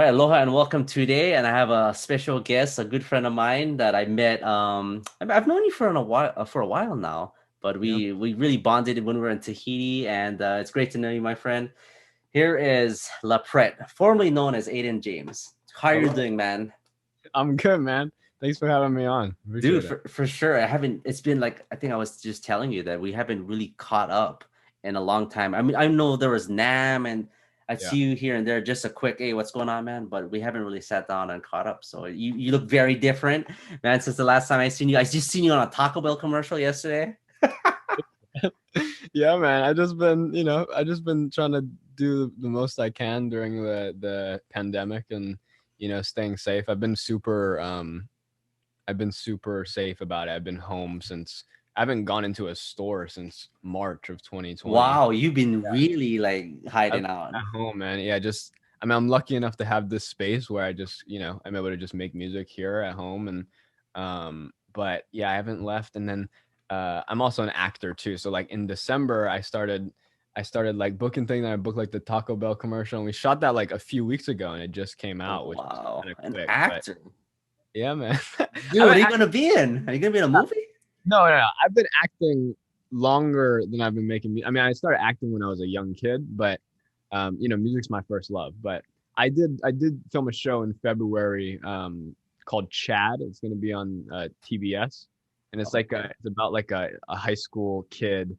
right, aloha and welcome today. And I have a special guest, a good friend of mine that I met. I've known you for a while now, but Yeah. we really bonded when we were in Tahiti, and it's great to know you, my friend. Here is Laprete, formerly known as Aidan James. How are you Hello. doing, man? I'm good, man. Thanks for having me on. Dude, Appreciate it. for sure. I haven't, it's been like, I think I was just telling you that we haven't really caught up in a long time. I mean, I know there was Nam and I Yeah. see you here and there, just a quick, hey, what's going on, man? But we haven't really sat down and caught up. So you look very different, man, since the last time I seen you. I just seen you on a Taco Bell commercial yesterday. Yeah, man. I just been trying to do the most I can during the pandemic and staying safe. I've been super safe about it. I've been home since I haven't gone into a store since March of 2020. Wow, you've been Yeah. really like I've hiding out. been at home, man. Yeah, I'm lucky enough to have this space where I'm able to just make music here at home and but yeah, I haven't left and then I'm also an actor too. So like in December I started like booking things and I booked like the Taco Bell commercial and we shot that like a few weeks ago and it just came out, which was Wow, kind of an quick. But actor. yeah, man. Dude, I what mean, are you gonna be in? Are you gonna be in a movie? no. I've been acting longer than I've been making. I mean, I started acting when I was a young kid, but music's my first love. But I did film a show in February called Chad. It's going to be on TBS, and Okay. it's about like a high school kid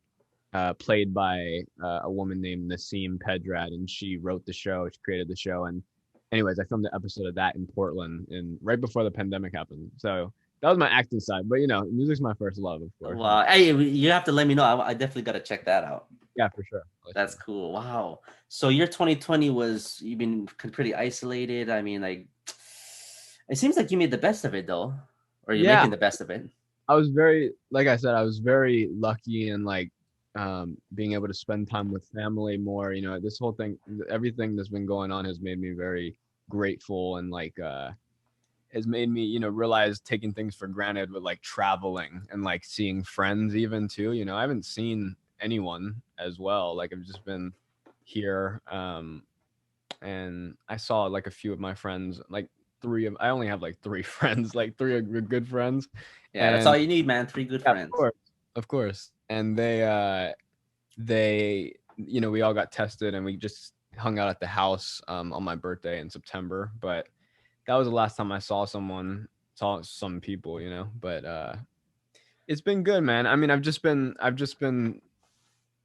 played by a woman named Nasim Pedrad, and she wrote the show. She created the show, and anyways, I filmed the episode of that in Portland, and right before the pandemic happened. So that was my acting side. But music's my first love, of course. Wow. Hey, you have to let me know. I definitely got to check that out. Yeah, for sure. I'll let you That's know. cool. Wow. So your 2020 was you've been pretty isolated. I mean, like it seems like you made the best of it though, or you're Yeah, making the best of it. I was very, like I said, I was very lucky in like being able to spend time with family more. This whole thing, everything that's been going on has made me very grateful and like has made me, realize taking things for granted with like traveling and like seeing friends even too. I haven't seen anyone as well. Like I've just been here. And I saw like a few of my friends, like I only have like three friends, like three are good friends. Yeah, that's all And you need, man. Three good yeah, of friends. course, of course. And they, we all got tested and we just hung out at the house on my birthday in September. But that was the last time I saw some people, But it's been good, man. I mean, I've just been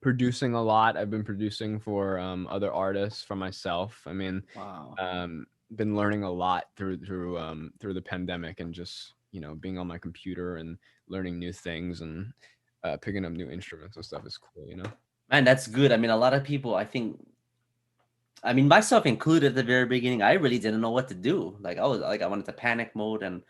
producing a lot. I've been producing for other artists, for myself. I mean, Wow. been learning a lot through the pandemic and just being on my computer and learning new things and picking up new instruments and stuff is cool. Man, that's good. I mean, a lot of people, I mean, myself included at the very beginning, I really didn't know what to do. Like I went into panic mode and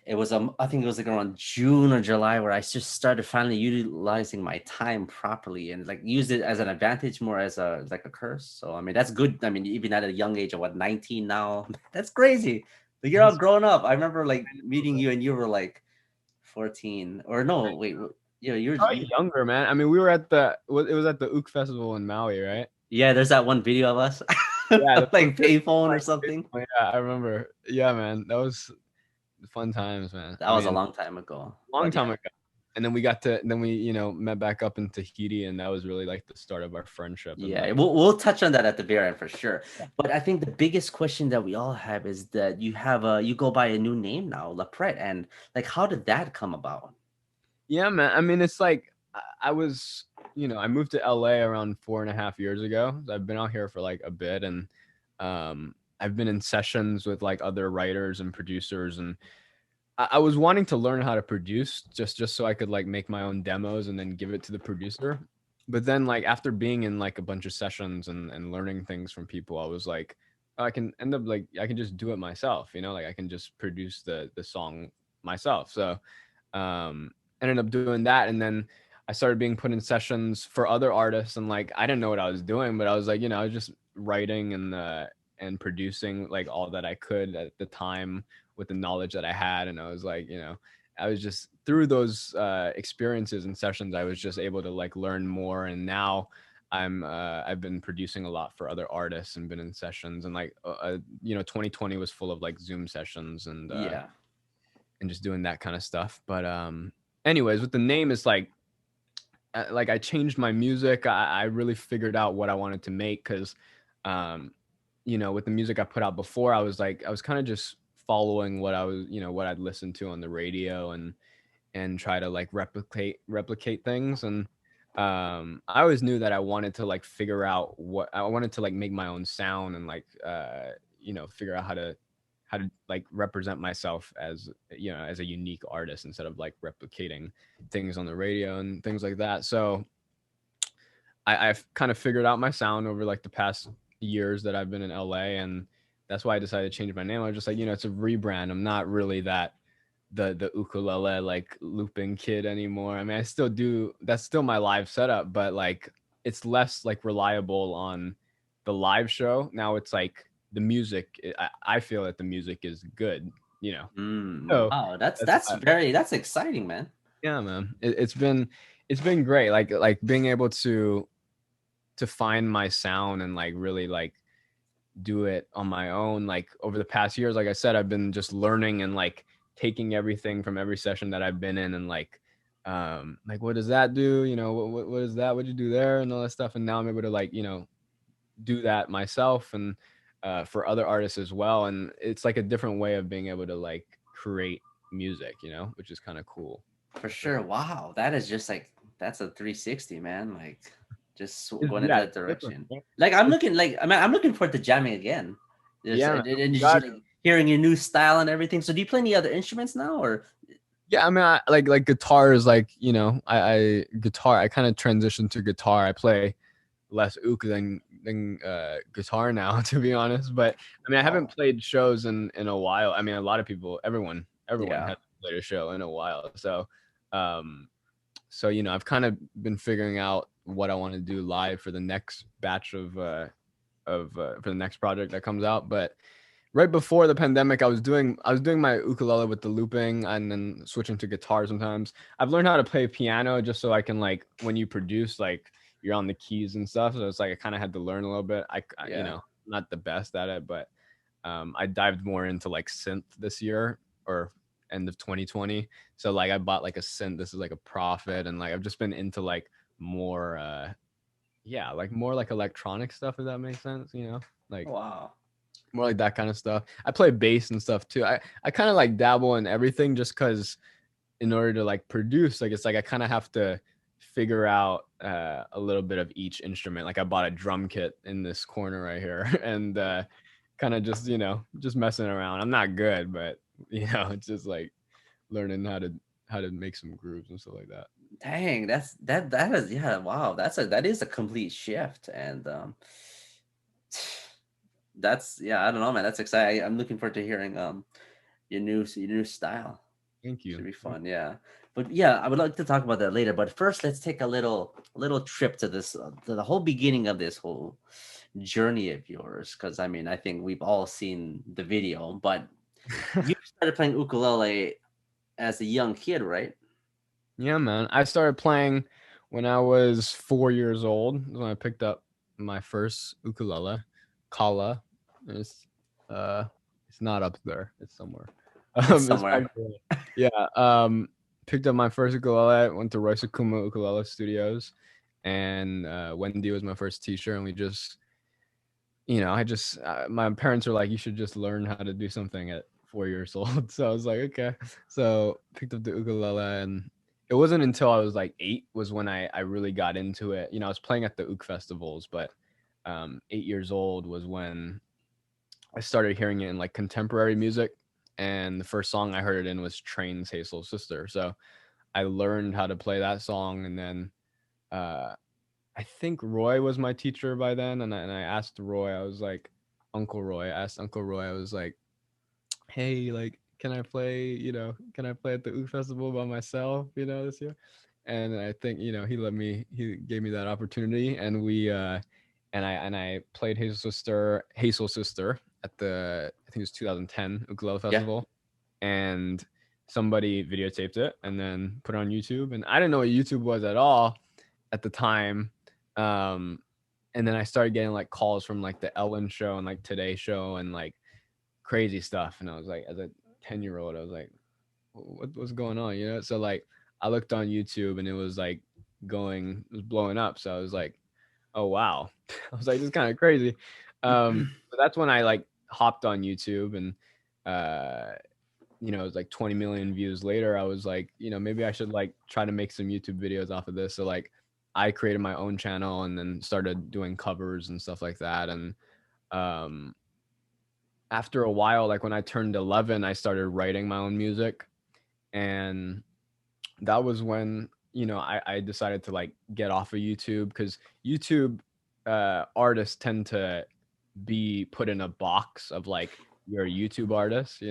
it was I think it was like around June or July where I just started finally utilizing my time properly and like used it as an advantage more as a like a curse. So I mean that's good. I mean, even at a young age of what 19 now, that's crazy. But you're all That's grown up. I remember like meeting you and you were like 14 or no, wait, probably younger, man. I mean, it was at the Ook Festival in Maui, right? yeah, there's that one video of us Yeah, the like first video, payphone or like, something. yeah, I remember. Yeah, man, that was fun times, man. That I was a mean, long time ago. long But time yeah. ago. And then we met back up in Tahiti, and that was really like the start of our friendship. And Yeah, like, we'll touch on that at the very end for sure. yeah, But I think the biggest question that we all have is that you go by a new name now, Laprete, and like how did that come about? yeah, man. I mean, it's like I was, I moved to LA around 4.5 years ago. So I've been out here for like a bit, and I've been in sessions with like other writers and producers, and I was wanting to learn how to produce just so I could like make my own demos and then give it to the producer. But then like after being in like a bunch of sessions and learning things from people, I was like, I can end up like I can just do it myself, like I can just produce the song myself. So ended up doing that, and then I started being put in sessions for other artists, and like I didn't know what I was doing, but I was like, I was just writing and producing like all that I could at the time with the knowledge that I had. And I was like, I was just through those experiences and sessions, I was just able to like learn more. And now I've been producing a lot for other artists and been in sessions, and like 2020 was full of like Zoom sessions Yeah. and just doing that kind of stuff. But anyways, with the name, it's like I changed my music. I really figured out what I wanted to make because with the music I put out before, I was kind of just following what I was, what I'd listened to on the radio and try to like replicate things. And I always knew that I wanted to like figure out what I wanted to like make my own sound and like figure out how to like represent myself as as a unique artist instead of like replicating things on the radio and things like that. So I've kind of figured out my sound over like the past years that I've been in LA, and that's why I decided to change my name. I was just like, it's a rebrand. I'm not really that the ukulele like looping kid anymore. I mean, I still do. That's still my live setup, but like it's less like reliable on the live show. Now it's like the music. I feel that the music is good. So Wow, that's that's that's very that's exciting, man. yeah, man. It's been great. Like being able to find my sound and like really like do it on my own. Like over the past years, like I said, I've been just learning and like taking everything from every session that I've been in and like what does that do? What is that? What'd you do there? And all that stuff. And now I'm able to like, do that myself and for other artists as well. And it's like a different way of being able to like create music, which is kind of cool. For sure. Wow, that is just like that's a 360, man. Like just going into Yeah, that it's different. direction. Like I'm It's, looking like I'm looking forward to jamming again. Just yeah, and, man. and just God, like hearing your new style and everything. So do you play any other instruments now or yeah, I mean, like guitar is like I guitar. I kind of transitioned to guitar. I play less uke than guitar now, to be honest. But I mean, I haven't oh played shows in a while. I mean, a lot of people, everyone yeah. has played a show in a while. Um, so I've kind of been figuring out what I want to do live for the next batch of for the next project that comes out. But right before the pandemic, I was doing my ukulele with the looping and then switching to guitar sometimes. I've learned how to play piano just so I can like when you produce like you're on the keys and stuff. So it's like I kind of had to learn a little bit. Yeah. Not the best at it, but I dived more into like synth this year or end of 2020. So like I bought like a synth. This is like a Prophet, and like I've just been into like more yeah, like more like electronic stuff, if that makes sense, like Wow. more like that kind of stuff. I play bass and stuff too. I kind of like dabble in everything just because in order to like produce, like it's like I kind of have to figure out a little bit of each instrument. Like I bought a drum kit in this corner right here and kind of just just messing around. I'm not good, but it's just like learning how to make some grooves and stuff like that. Dang, that is yeah, wow. That is a complete shift. And that's yeah, I don't know, man. That's exciting. I'm looking forward to hearing your new style. Thank Should you. be fun, yeah. But yeah, I would like to talk about that later. But first, let's take a little trip to this to the whole beginning of this whole journey of yours. Because I mean, I think we've all seen the video. But you started playing ukulele as a young kid, right? Yeah, man. I started playing when I was 4 years old. When I picked up my first ukulele, Kala. It's uh, it's not up there. It's somewhere. It's It's somewhere. actually, yeah. Picked up my first ukulele. Went to Royce Akuma Ukulele Studios, and Wendy was my first teacher. And we just, I just my parents were like, you should just learn how to do something at 4 years old. So I was like, okay. So picked up the ukulele, and it wasn't until I was like 8 was when I really got into it. I was playing at the uk festivals, but 8 years old was when I started hearing it in like contemporary music. And the first song I heard it in was Train's Hazel Sister. So I learned how to play that song, and then uh, I think Roy was my teacher by then, and I asked Roy, I was like, Uncle Roy, I asked Uncle Roy, I was like, hey, like, can I play at the Oud Festival by myself, this year? And I think, he gave me that opportunity, and I played Hazel Sister at I think it was 2010 Ukulele Yeah. Festival, and somebody videotaped it and then put it on YouTube, and I didn't know what YouTube was at all at the time. Um, and then I started getting like calls from like the Ellen show and like Today Show and like crazy stuff. And I was like, as a 10-year-old, I was like, what's going on? You know? So like I looked on YouTube and it was like it was blowing up. So I was like, oh wow. I was like, this is kind of crazy. So that's when I like hopped on YouTube and it was like 20 million views later. I was like, maybe I should like try to make some YouTube videos off of this. So like I created my own channel and then started doing covers and stuff like that. And um after a while, like when I turned 11, I started writing my own music. And that was when, I decided to like get off of YouTube because YouTube artists tend to be put in a box of like you're a YouTube artist,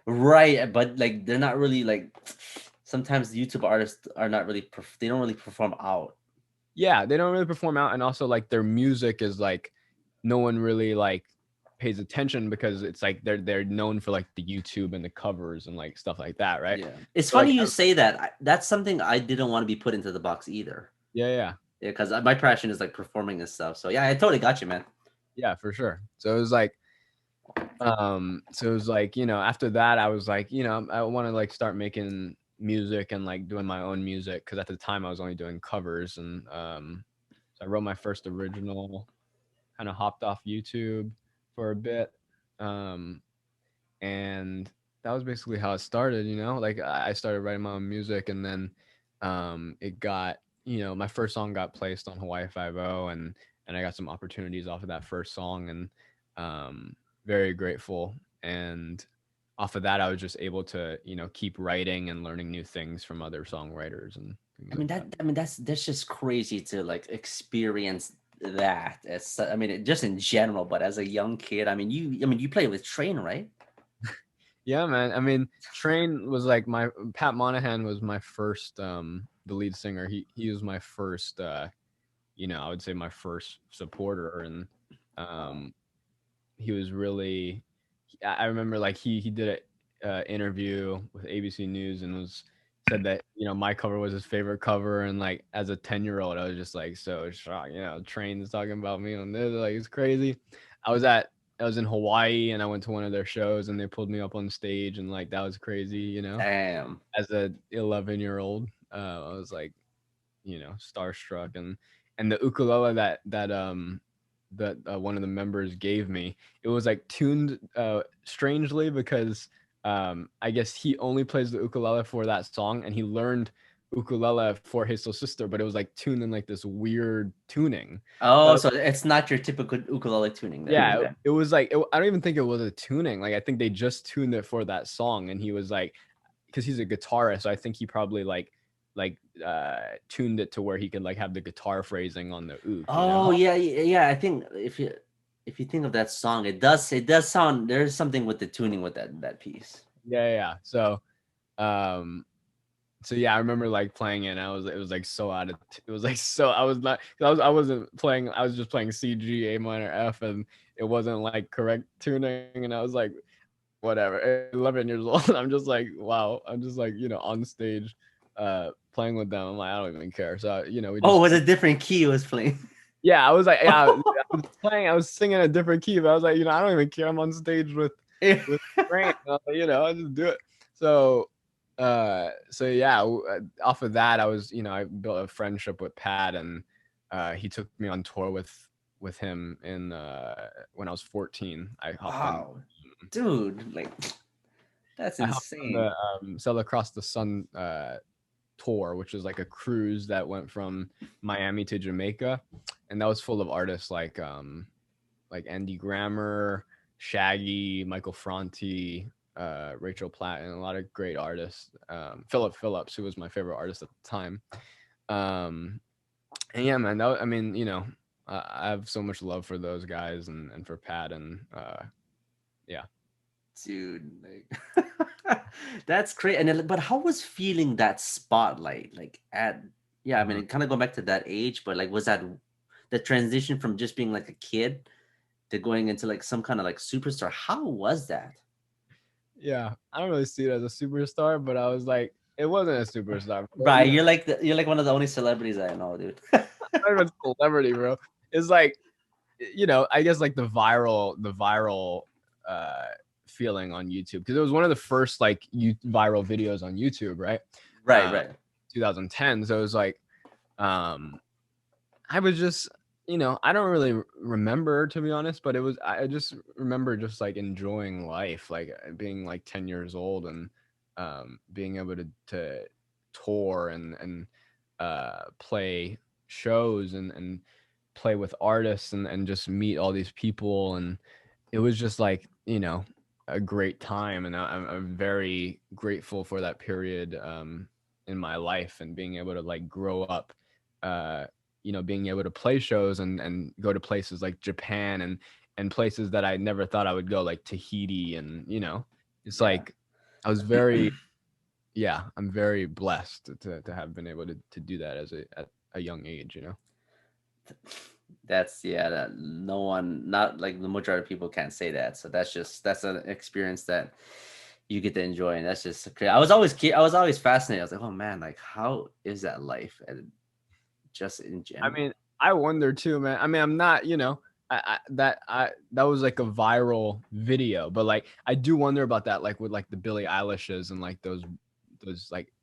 Right, but like they're not really like. Sometimes YouTube artists are not really. They don't really perform out. Yeah, they don't really perform out, and also like their music is like no one really like pays attention because it's like they're known for like the YouTube and the covers and like stuff like that, right? Yeah, it's So like funny you say that. That's something I didn't want to be put into the box either. yeah, Yeah, because my passion is like performing and stuff. So yeah, I totally got you, man. yeah, for sure. So it was like after that I was like, I want to like start making music and like doing my own music because at the time I was only doing covers. And so I wrote my first original, kind of hopped off YouTube for a bit. Um, and that was basically how it started. Like I started writing my own music, and then it got, my first song got placed on Hawaii 5 and I got some opportunities off of that first song. And very grateful. And off of that I was just able to keep writing and learning new things from other songwriters and things like that. I mean that's just crazy to like experience that. As I mean, just in general, but as a young kid, you play with Train, right? Yeah, man. I mean, Train was like Pat Monahan was my first the lead singer. He was my first I would say my first supporter. And um he was really I remember like he did a interview with ABC News and said that my cover was his favorite cover. And like as a 10-year-old I was just like so shocked. Train is talking about me on this, like it's crazy. I was in Hawaii and I went to one of their shows and they pulled me up on stage and like that was crazy. Damn. As a 11-year-old, I was like starstruck. And the ukulele that one of the members gave me, it was like tuned strangely because I guess he only plays the ukulele for that song and he learned ukulele for his little sister, but it was like tuned in like this weird tuning. Oh, So so it's not your typical ukulele tuning then. yeah, Okay. it was like I don't even think it was a tuning. Like I think they just tuned it for that song, and he was like, because he's a guitarist, so I think he probably tuned it to where he could like have the guitar phrasing on the Oh yeah, yeah. I think if you think of that song, it does sound there's something with the tuning with that piece. Yeah. Um, so yeah, I remember like playing it and it was like so it was like so I was not I wasn't playing, I was just playing C G A minor F and it wasn't like correct tuning. And I was like whatever, 11 years old. I'm just like wow, I'm just like on stage playing with them. I'm like I don't even care. So we Oh, just it was a different key it was playing. yeah, I was like I was singing a different key, but I was like I don't even care. I'm on stage with Frank. I just do it. So yeah, off of that I was I built a friendship with Pat. And he took me on tour with him in when I was 14. Wow, dude, like that's I hopped on insane. the Sail Across the Sun tour, which is like a cruise that went from Miami to Jamaica, and that was full of artists like Andy Grammer, Shaggy, Michael Franti, Rachel Platt, and a lot of great artists. Philip Phillips, who was my favorite artist at the time. And yeah, man, I mean, I have so much love for those guys and for Pat. And yeah. Dude, like that's great. And but how was feeling that spotlight like at yeah, I mean, kind of going back to that age, but like was that the transition from just being like a kid to going into like some kind of like superstar? How was that? Yeah, I don't really see it as a superstar, but I was like, it wasn't a superstar. Right, you're like one of the only celebrities I know, dude. not even celebrity, bro. It's like, I guess like the viral feeling on YouTube, because it was one of the first like viral videos on YouTube, right? Right. 2010. So it was like, I was just, I don't really remember, to be honest, but I just remember just like enjoying life, like being like 10 years old and being able to tour and play shows and play with artists and just meet all these people. And it was just like, a great time. And I'm very grateful for that period in my life, and being able to like grow up, being able to play shows and go to places like Japan and places that I never thought I would go, like Tahiti. And, it's like, I was very, I'm very blessed to have been able to do that at a young age, That's that no one, not like the majority of people can't say that. So that's an experience that you get to enjoy, and that's just crazy. I was always fascinated. I was like, oh man, like how is that life, and just in I general. mean, I wonder too, man. I mean, I'm not, that was like a viral video, but like I do wonder about that, like with like the Billie Eilishes and like those like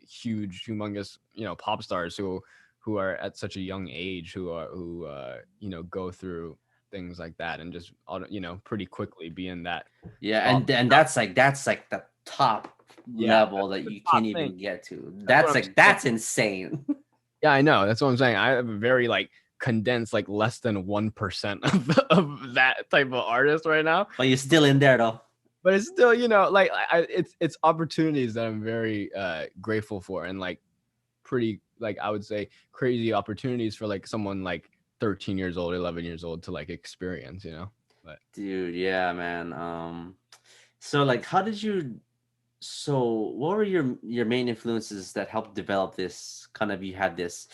huge, humongous, pop stars who are at such a young age, who go through things like that and just, pretty quickly be in that. And that's like the top Yeah, level that the you top can't thing. even get to. That's what That's I'm like saying. that's insane. Yeah, I know. That's what I'm saying. I have a very like condensed, like less than 1% of that type of artist right now. But you're still in there though. But it's still, like it's opportunities that I'm very grateful for, and like pretty, like I would say, crazy opportunities for like someone like 13 years old, 11 years old to like experience, But Dude, yeah, man. So like how did you so what were your main influences that helped develop this kind of, you had this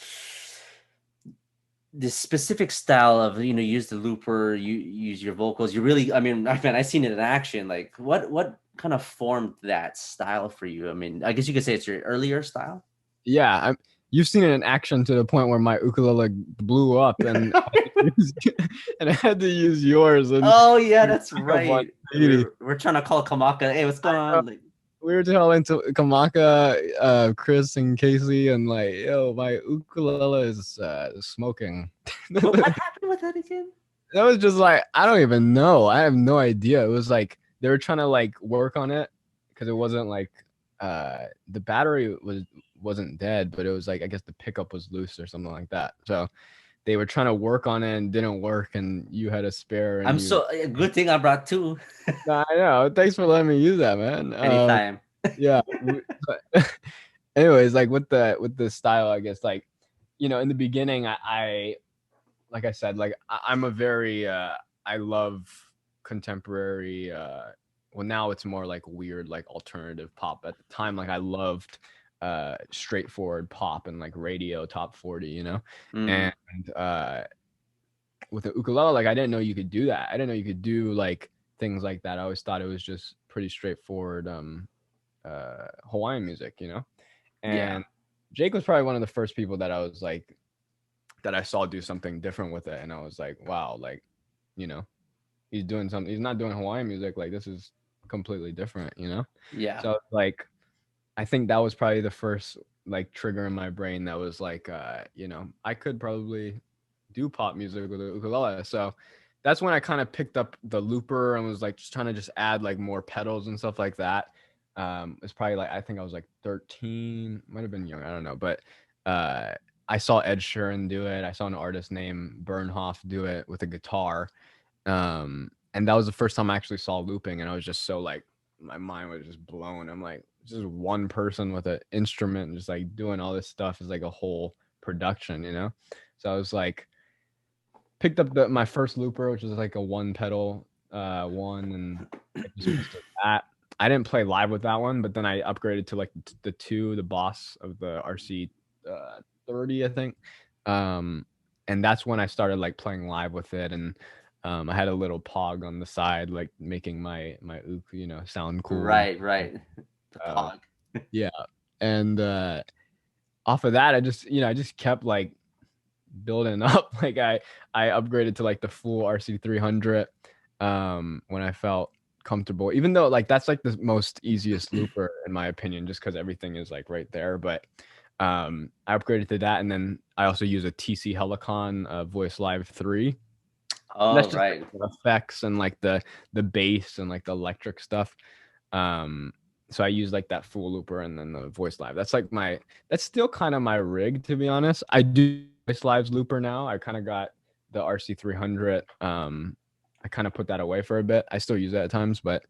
specific style of, use the looper, you use your vocals, you really, I mean, I seen it in action. Like what kind of formed that style for you? I mean, I guess you could say it's your earlier style. yeah, you've seen it in action to the point where my ukulele blew up, and and I had to use yours. And Oh yeah, that's up on right. 80. We're trying to call Kamaka. Hey, what's going on? Like, We were telling to Kamaka, Chris and Casey, and like, yo, my ukulele is smoking. what happened with that again? That was just like, I don't even know. I have no idea. It was like they were trying to like work on it, because it wasn't like the battery wasn't dead, but it was like, I guess the pickup was loose or something like that. So they were trying to work on it and didn't work, and you had a spare, and I'm so good thing I brought two. I know. Thanks for letting me use that, man. Anytime. Yeah. Anyways, like with the style, I guess, like, in the beginning, I like I said, like I'm a very I love contemporary, well, now it's more like weird, like alternative pop. At the time, like I loved straightforward pop and like radio top 40, Mm. and with the ukulele, like I didn't know you could do that. I didn't know you could do like things like that. I always thought it was just pretty straightforward Hawaiian music, Yeah. and Jake was probably one of the first people that I was like, that I saw do something different with it, and I was like, wow, like, he's doing something. He's not doing Hawaiian music. Like, this is completely different, Yeah. So like, I think that was probably the first like trigger in my brain that was like, I could probably do pop music with a ukulele. So that's when I kind of picked up the looper and was like just trying to just add like more pedals and stuff like that. It's probably like, I think I was like 13, might have been young, I don't know, but I saw Ed Sheeran do it. I saw an artist named Bernhoff do it with a guitar. And that was the first time I actually saw looping, and I was just so like, my mind was just blown. I'm like, just one person with an instrument just like doing all this stuff is like a whole production, So I was like, picked up my first looper, which was like a one pedal one, and I just messed with that. I didn't play live with that one, but then I upgraded to like the Boss of the RC 30, I think. And that's when I started like playing live with it, and I had a little pog on the side, like making my ook, sound cool. Right. The Uh, pog. yeah, and off of that, I just kept like building up. Like I upgraded to like the full RC300 when I felt comfortable, even though like that's like the most easiest looper in my opinion, just because everything is like right there. But I upgraded to that, and then I also use a TC Helicon Voice Live 3. And that's Oh, just like right. the effects and like the bass and like the electric stuff. Um, so I use like that full looper and then the Voice Live. That's still kind of my rig, to be honest. I do Voice Live's looper now. I kind of got the RC300. I kind of put that away for a bit. I still use it at times, but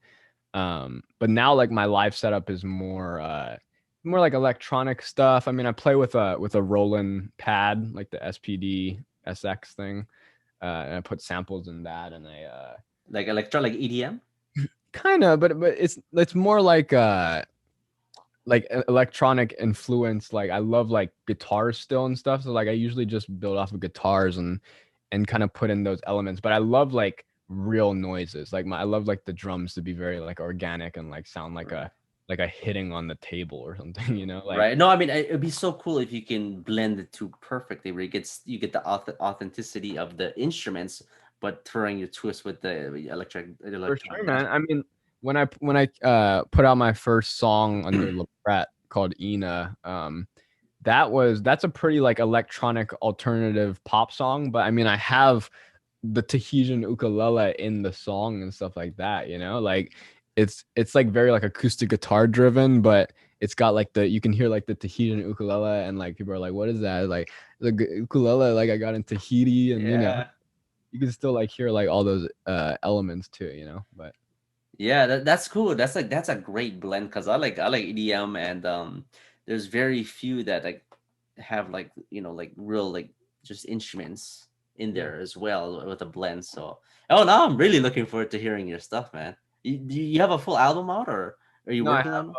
now like my live setup is more like electronic stuff. I mean, I play with a Roland pad, like the SPD SX thing. And I put samples in that, and I Like electro, like EDM. kind of, but it's more like electronic influence. Like I love like guitars still and stuff. So like I usually just build off of guitars and kind of put in those elements. But I love like real noises. Like I love like the drums to be very like organic and like sound like a hitting on the table or something. You know, like Right. No, I mean, it'd be so cool if you can blend the two perfectly, where you get the authenticity of the instruments, but throwing your twist with the for sure, electronic man. aspect. I mean, when I put out my first song under Laprete called Ina, that's a pretty like electronic alternative pop song. But I mean, I have the Tahitian ukulele in the song and stuff like that. You know, like it's like very like acoustic guitar driven, but it's got like you can hear like the Tahitian ukulele, and like people are like, "What is that?" Like the ukulele, like I got in Tahiti, and Yeah. you can still like hear like all those elements too. But Yeah, that's cool. That's a great blend because I like EDM, and there's very few that like have like like real like just instruments in yeah. there as well with a blend. So oh, now I'm really looking forward to hearing your stuff, man. You have a full album out, or are you No, working on?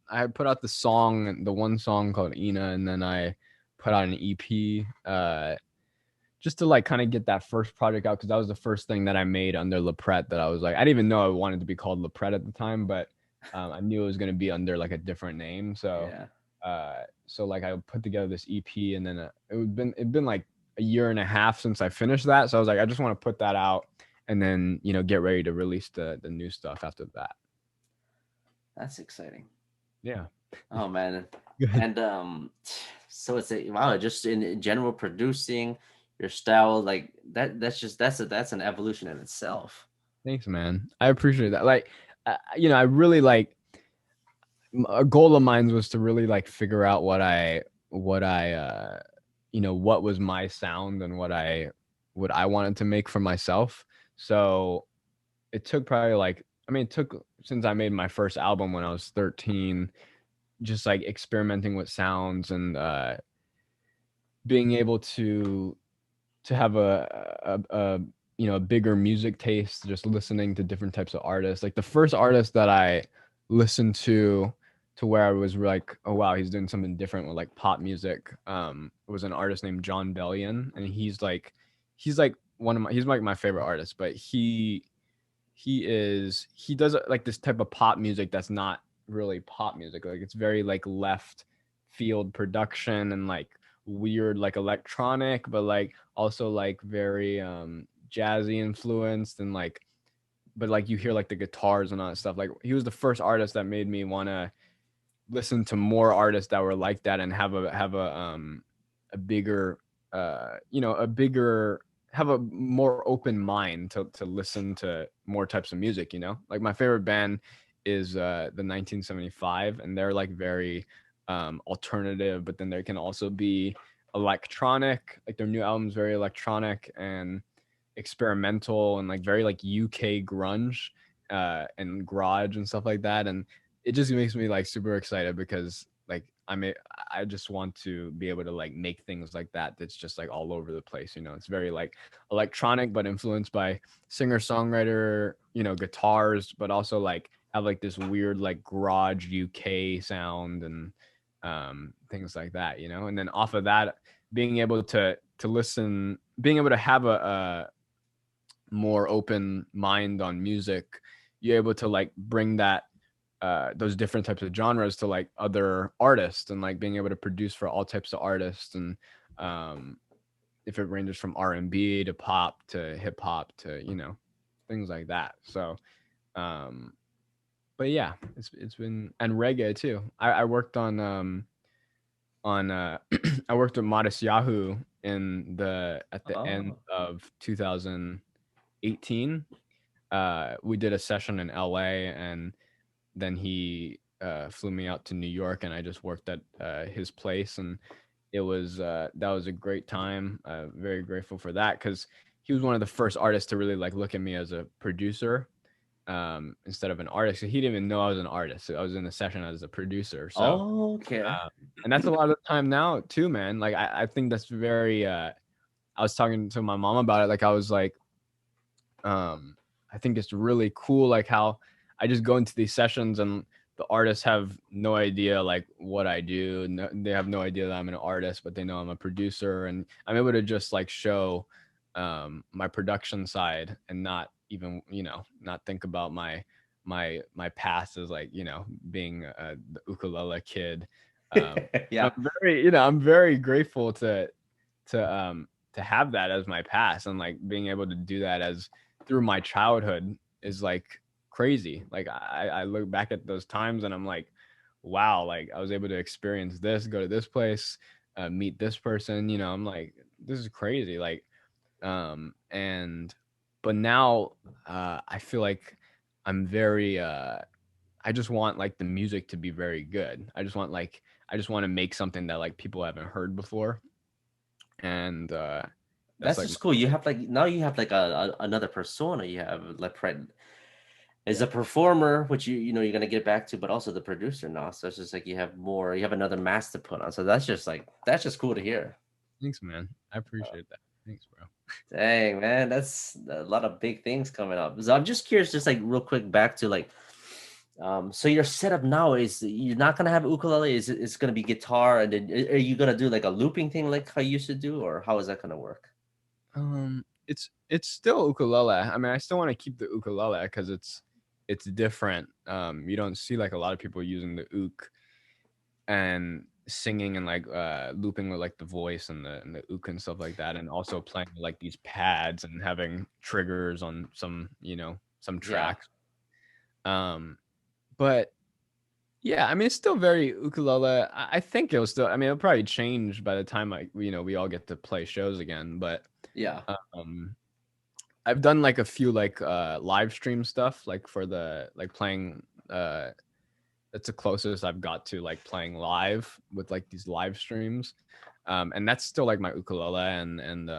I put out the one song called Ina, and then I put out an EP, just to like kind of get that first project out, because that was the first thing that I made under Laprete that I was like, I didn't even know I wanted to be called Laprete at the time, but I knew it was going to be under like a different name. So, Yeah. so like I put together this EP, and then it'd been like a year and a half since I finished that. So I was like, I just want to put that out, and then get ready to release the new stuff after that. That's exciting. Yeah. Oh man. Good. And so it's wow, just in general producing your style like that's just that's an evolution in itself. Thanks, man. I appreciate that. Like, I really like a goal of mine was to really like figure out what was my sound and what I wanted to make for myself. So it took probably like, I mean, it took since I made my first album when I was 13, just like experimenting with sounds and being able to have a bigger music taste, just listening to different types of artists. Like the first artist that I listened to where I was like, oh wow, he's doing something different with like pop music, was an artist named John Bellion, and he's like my favorite artist. But he does like this type of pop music that's not really pop music. Like it's very like left field production and like weird like electronic, but like also like very jazzy influenced, and like but like you hear like the guitars and all that stuff. Like he was the first artist that made me want to listen to more artists that were like that and a bigger a bigger have a more open mind to listen to more types of music. Like my favorite band is the 1975, and they're like very alternative, but then there can also be electronic. Like their new album's very electronic and experimental and like very like UK grunge and garage and stuff like that. And it just makes me like super excited because like I just want to be able to like make things like that that's just like all over the place. It's very like electronic but influenced by singer songwriter, guitars, but also like have like this weird like garage UK sound and things like that. And then off of that, being able to listen, being able to have a more open mind on music, you're able to like bring that those different types of genres to like other artists, and like being able to produce for all types of artists, and if it ranges from R&B to pop to hip hop to, you know, things like that. So, but yeah, it's been, and reggae too. I worked on I worked with Modest Yahoo at the end Oh, of 2018. We did a session in LA, and then he flew me out to New York, and I just worked at his place, and it was that was a great time. Very grateful for that, because he was one of the first artists to really like look at me as a producer, instead of an artist. He didn't even know I was an artist. So I was in the session as a producer. So okay. and that's a lot of the time now too, man. Like I think that's very I was talking to my mom about it. Like I was like, I think it's really cool, like how I just go into these sessions and the artists have no idea like what I do. No, they have no idea that I'm an artist, but they know I'm a producer, and I'm able to just like show my production side and not even, you know, not think about my past as like, you know, being the ukulele kid. I'm Yeah. very, you know, I'm very grateful to have that as my past, and like being able to do that as through my childhood is like crazy. Like I look back at those times and I'm like, wow, like I was able to experience this, go to this place, meet this person, you know. I'm like, this is crazy. Like and but now I feel like I'm very I just want like the music to be very good. I just want to make something that like people haven't heard before. And that's That's like just cool. You have like now you have like another persona. You have Laprete as a performer, which you know you're gonna get back to, but also the producer now. So it's just like you have another mask to put on. So that's just cool to hear. thanks, man. I Uh, appreciate that. Thanks, bro. Dang, man, that's a lot of big things coming up. So I'm just curious, just like real quick back to like so your setup now is you're not gonna have ukulele, it's gonna be guitar, and then are you gonna do like a looping thing like how you used to do, or how is that gonna work? It's still ukulele. I mean, I still want to keep the ukulele because it's different. You don't see like a lot of people using the uk and singing and like looping with like the voice and the uk and stuff like that, and also playing like these pads and having triggers on some, you know, some Yeah. tracks. But yeah, I mean, it's still very ukulele. I think it'll still. I mean, it'll probably change by the time you know, we all get to play shows again. But Yeah. um, I've done like a few like live stream stuff, like for the like playing. That's the closest I've got to like playing live with like these live streams. And that's still like my ukulele, and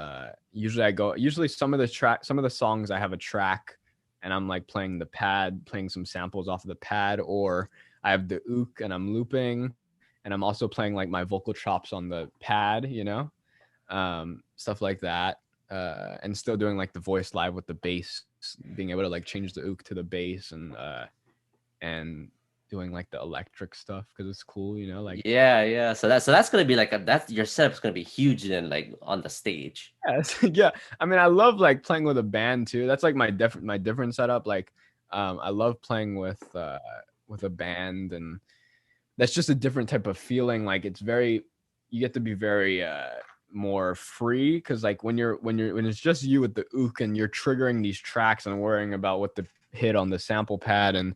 usually I go. Usually some of the songs I have a track, and I'm like playing the pad, playing some samples off of the pad, or I have the uk and I'm looping, and I'm also playing like my vocal chops on the pad, you know, stuff like that. And still doing like the voice live with the bass, being able to like change the uk to the bass, and doing like the electric stuff because it's cool, you know, like Yeah, yeah. So that's gonna be like that's your setup's gonna be huge then like on the stage. yes, yeah. I mean, I love like playing with a band too. That's like my different setup. Like, I love playing with a band, and that's just a different type of feeling. Like it's very, you get to be very more free, because like when it's just you with the ook and you're triggering these tracks and worrying about what to hit on the sample pad and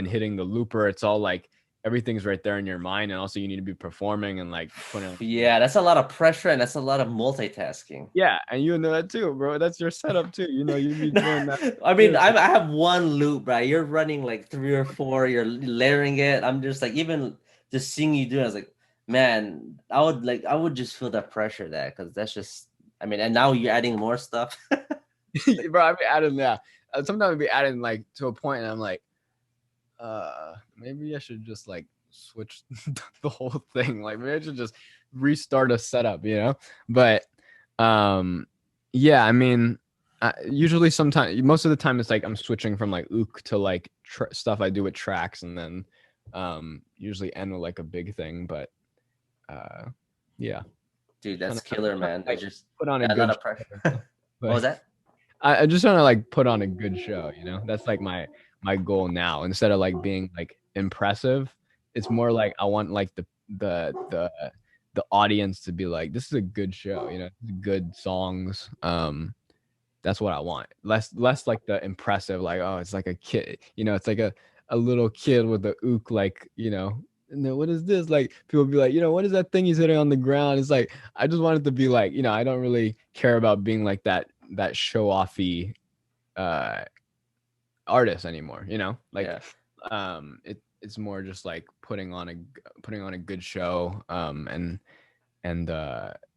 hitting the looper, it's all like everything's right there in your mind, and also you need to be performing and like putting on, Yeah, that's a lot of pressure and that's a lot of multitasking. yeah, and you know that too, bro. That's your setup too. You know, you be No, doing that I mean, too. I have one loop, right? You're running like three or four. You're layering it. I'm just like, even just seeing you do it, I was like, man, I would just feel that pressure there because that's just, I mean, and now you're adding more stuff. Bro, I be adding that. Sometimes I be adding like to a point, and I'm like, maybe I should just like switch the whole thing. Like maybe I should just restart a setup, you know? But um, yeah, I mean, usually sometimes most of the time it's like I'm switching from like ook to like stuff I do with tracks, and then usually end with like a big thing. But uh, yeah, Dude, trying that's to, killer, man. They like just put on a got a lot good of pressure. show. What was But that? I just want to like put on a good show, you know? That's like my goal now. Instead of like being like impressive, it's more like I want like the the audience to be like, this is a good show, good songs. That's what I want. Less like the impressive, like, oh, it's like a kid, it's like a little kid with a ook, like, and then what is this? Like, people be like, what is that thing he's hitting on the ground? It's like, I just want it to be like, I don't really care about being like that show offy artist anymore, like, Yeah. it's more just like putting on a good show, and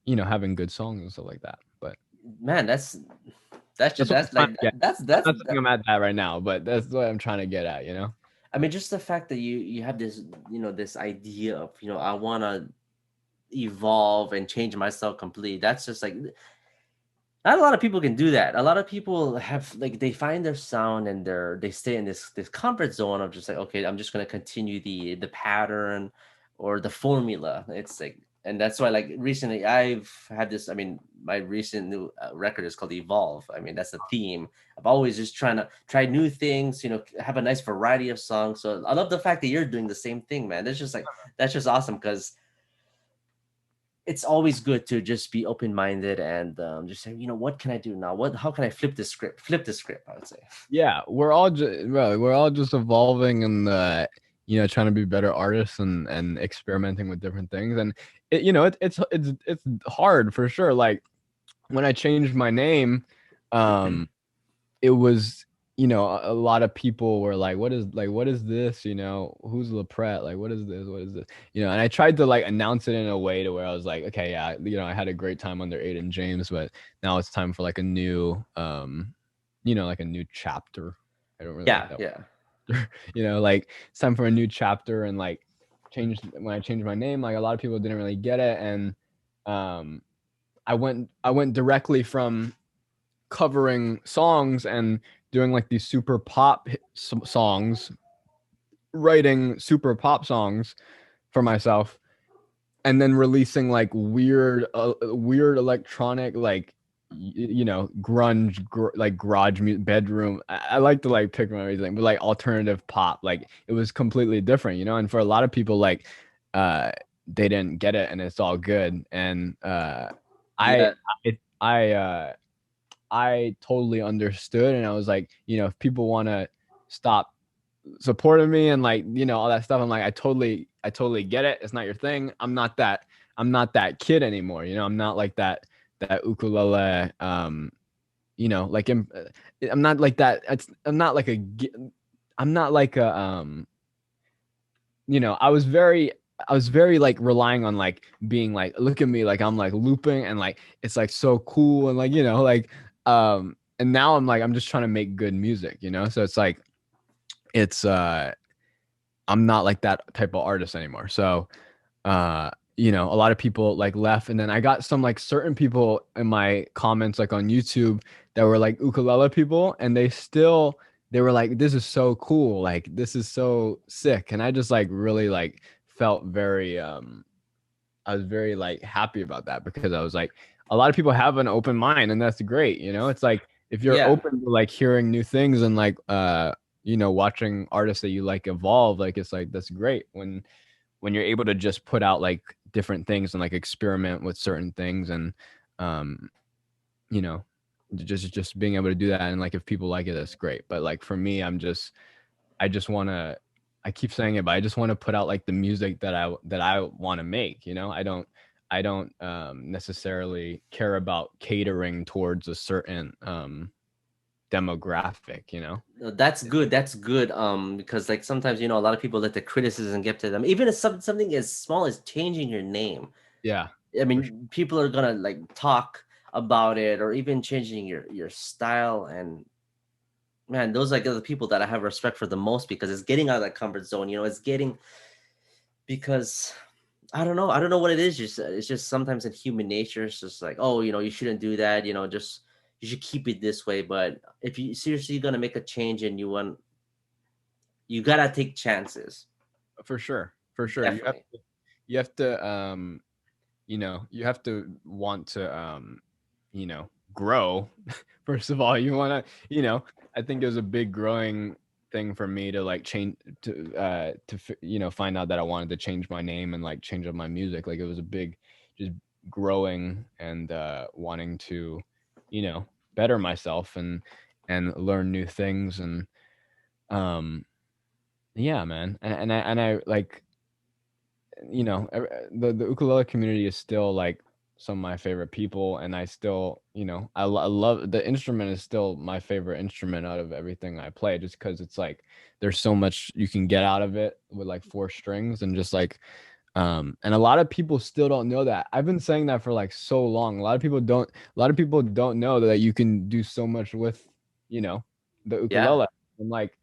having good songs and stuff like that. But Man, that's that's just what I'm that's trying like to get. I'm that's not saying I'm at that right now, but that's what I'm trying to get at. I mean, just the fact that you have this, this idea of, I want to evolve and change myself completely. That's just like, not a lot of people can do that. A lot of people have, like, they find their sound and they stay in this comfort zone of just like, okay, I'm just gonna continue the pattern or the formula. It's like, and that's why, like, recently I've had this. I mean, my recent new record is called Evolve. I mean, that's the theme. I'm always just trying to try new things. Have a nice variety of songs. So I love the fact that you're doing the same thing, man. That's just like, that's just awesome, because it's always good to just be open-minded and just say, what can I do now? How can I flip the script? Flip the script, I would say. Yeah, we're all just evolving and trying to be better artists and experimenting with different things. And it's hard for sure. Like, when I changed my name, it was, a lot of people were like, what is this, who's Laprete, like, what is this, and I tried to like announce it in a way to where I was like, okay, yeah, I had a great time under Aidan James, but now it's time for like a new like a new chapter. I don't really like Yeah, that yeah. word. Like, it's time for a new chapter. And like, when I changed my name, like, a lot of people didn't really get it. And I went directly from covering songs and doing like these super pop songs, writing super pop songs for myself, and then releasing like weird electronic, like, grunge, like garage music, bedroom. I like to like pick my everything, but like alternative pop, like, it was completely different, and for a lot of people, like, they didn't get it, and it's all good. And I Yeah. I totally understood, and I was like, if people want to stop supporting me and like, all that stuff, I'm like, I totally get it. It's not your thing. I'm not that kid anymore. I'm not like that ukulele. Like, I'm not like that. I'm not like I'm not like a I was very like relying on like being like, look at me, like I'm like looping and like it's like so cool, and like, like, and now I'm like, I'm just trying to make good music, so it's like, it's I'm not like that type of artist anymore. So a lot of people like left, and then I got some like certain people in my comments, like on YouTube, that were like ukulele people, and they were like, this is so cool, like, this is so sick. And I just like really like felt very I was very like happy about that, because I was like, a lot of people have an open mind, and that's great. It's like, if you're Yeah. open to like hearing new things and like watching artists that you like evolve, like, it's like, that's great when you're able to just put out like different things and like experiment with certain things. And um you know just being able to do that, and like, if people like it, that's great. But like, for me, I just want to, I keep saying it, but I just want to put out like the music that I want to make. I don't necessarily care about catering towards a certain demographic. No, that's good. That's good. Because, like, sometimes, a lot of people let the criticism get to them. Even if something as small as changing your name. Yeah, I for sure. mean, people are gonna like talk about it, or even changing your style. And man, those are like the people that I have respect for the most, because it's getting out of that comfort zone. It's getting, because I don't know what it is. Just it's just sometimes in human nature, it's just like, oh, you shouldn't do that. Just you should keep it this way. But if you seriously gonna make a change and you gotta take chances. For sure, Definitely. you have to you have to want to grow. First of all, you want to, I think there's a big growing thing for me to like change to find out that I wanted to change my name and like change up my music. Like it was a big just growing and wanting to better myself and learn new things and um yeah, man. And I like the ukulele community is still like some of my favorite people, and I still I love the instrument is still my favorite instrument out of everything I play, just because it's like there's so much you can get out of it with like four strings and just like and a lot of people still don't know that. I've been saying that for like so long. A lot of people don't know that you can do so much with the Yeah. ukulele. And like,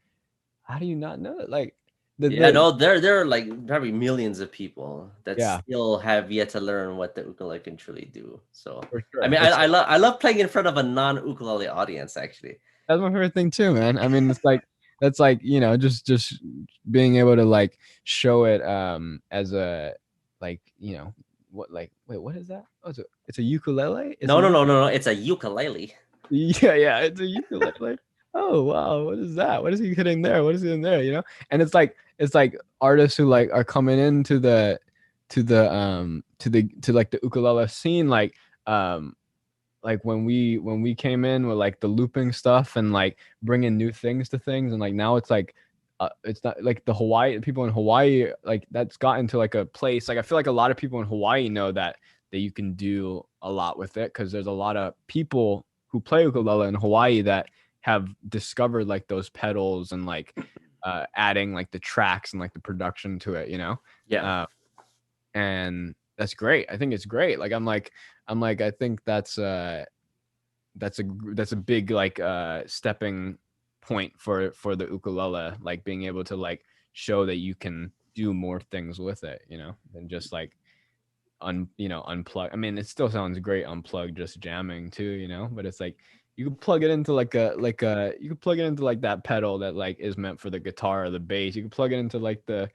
how do you not know that? Like Yeah, the no, there are like probably millions of people that yeah, still have yet to learn what the ukulele can truly do. So, for I sure. mean, I love playing in front of a non-ukulele audience, actually. That's my favorite thing too, man. I mean, it's like that's like just being able to like show it as a like what like wait what is that? Oh, it's a ukulele. It's No, a no, no, no, no. It's a ukulele. yeah, it's a ukulele. Oh wow, what is that? What is he hitting there? What is he in there? And it's like artists who like are coming into to like the ukulele scene like when we came in with like the looping stuff and like bringing new things to things, and like now it's not like the Hawaii people in Hawaii, like that's gotten to like a place, like I feel like a lot of people in Hawaii know that you can do a lot with it, because there's a lot of people who play ukulele in Hawaii that have discovered like those pedals and like adding like the tracks and like the production to it, Yeah, uh, and that's great. I think it's great. Like I'm like I think that's a big like stepping point for the ukulele, like being able to like show that you can do more things with it, than just like unplug. I mean, it still sounds great unplugged, just jamming too, but it's like you could plug it into you could plug it into like that pedal that like is meant for the guitar or the bass. You could plug it into like plug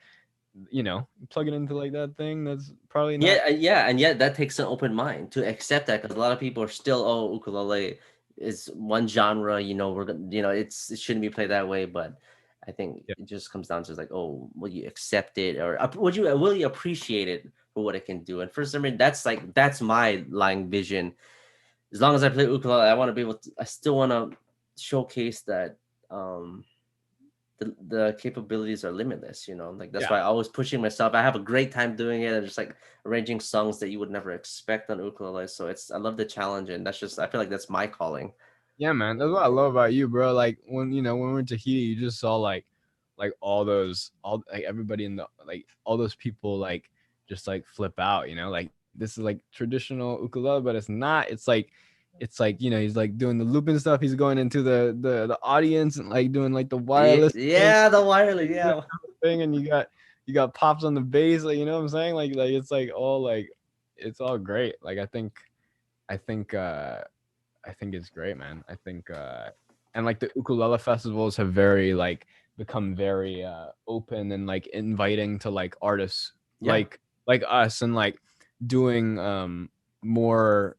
it into like that thing that's probably not. yeah, yeah, and yet that takes an open mind to accept that, because a lot of people are still, oh, ukulele is one genre. It shouldn't be played that way. But I think Yeah, it just comes down to like, oh, will you accept it, or will you appreciate it for what it can do? And for some reason, that's my lying vision. As long as I play ukulele, I want to be able to. I still want to showcase that. Um, the capabilities are limitless, like that's yeah. why I was pushing myself. I have a great time doing it, and just like arranging songs that you would never expect on ukulele. So I love the challenge, and I feel like that's my calling. Yeah, man. That's what I love about you, bro. Like when we were in Tahiti, you just saw like all like everybody in the like all those people like just like flip out, like this is like traditional ukulele, but it's not. It's like he's like doing the looping stuff. He's going into the audience and like doing like the Yeah, wireless thing, yeah, the wireless, yeah. and you got pops on the bass, like what I'm saying, like it's like all like it's all great. Like I think I think it's great, man. I think and like the ukulele festivals have very like become very open and like inviting to like artists Yeah, like us, and like doing more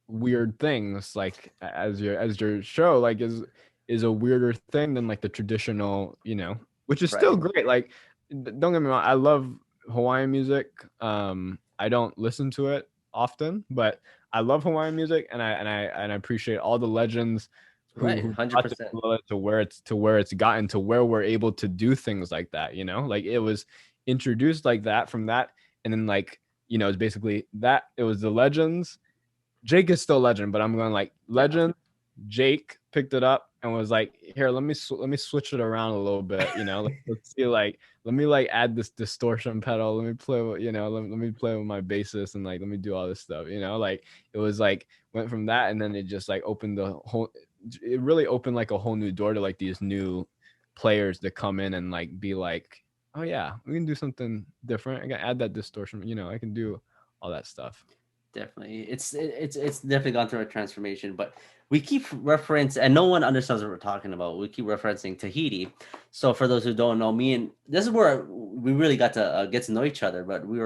weird things, like as your show like is a weirder thing than like the traditional, which is still right. great. Like don't get me wrong, I love Hawaiian music. I don't listen to it often, but I love Hawaiian music, and I appreciate all the legends who Right, who brought the 100%. ukulele to where it's gotten to where we're able to do things like that. Like it was introduced like that from that, and then like it's basically that it was the legends. Jake is still legend, but I'm going like Yeah. legend. Jake picked it up and was like, "Here, let me switch it around a little bit. Let's see, like, let me like add this distortion pedal. Let me play with, let me play with my bassist and like let me do all this stuff. Like it was like went from that, and then it just like opened the whole. It really opened like a whole new door to like these new players to come in and like be like, oh yeah, we can do something different. I can add that distortion. I can do all that stuff. Definitely, it's definitely gone through a transformation. But we keep reference, and no one understands what we're talking about. We keep referencing Tahiti. So for those who don't know, me and this is where we really got to get to know each other. But we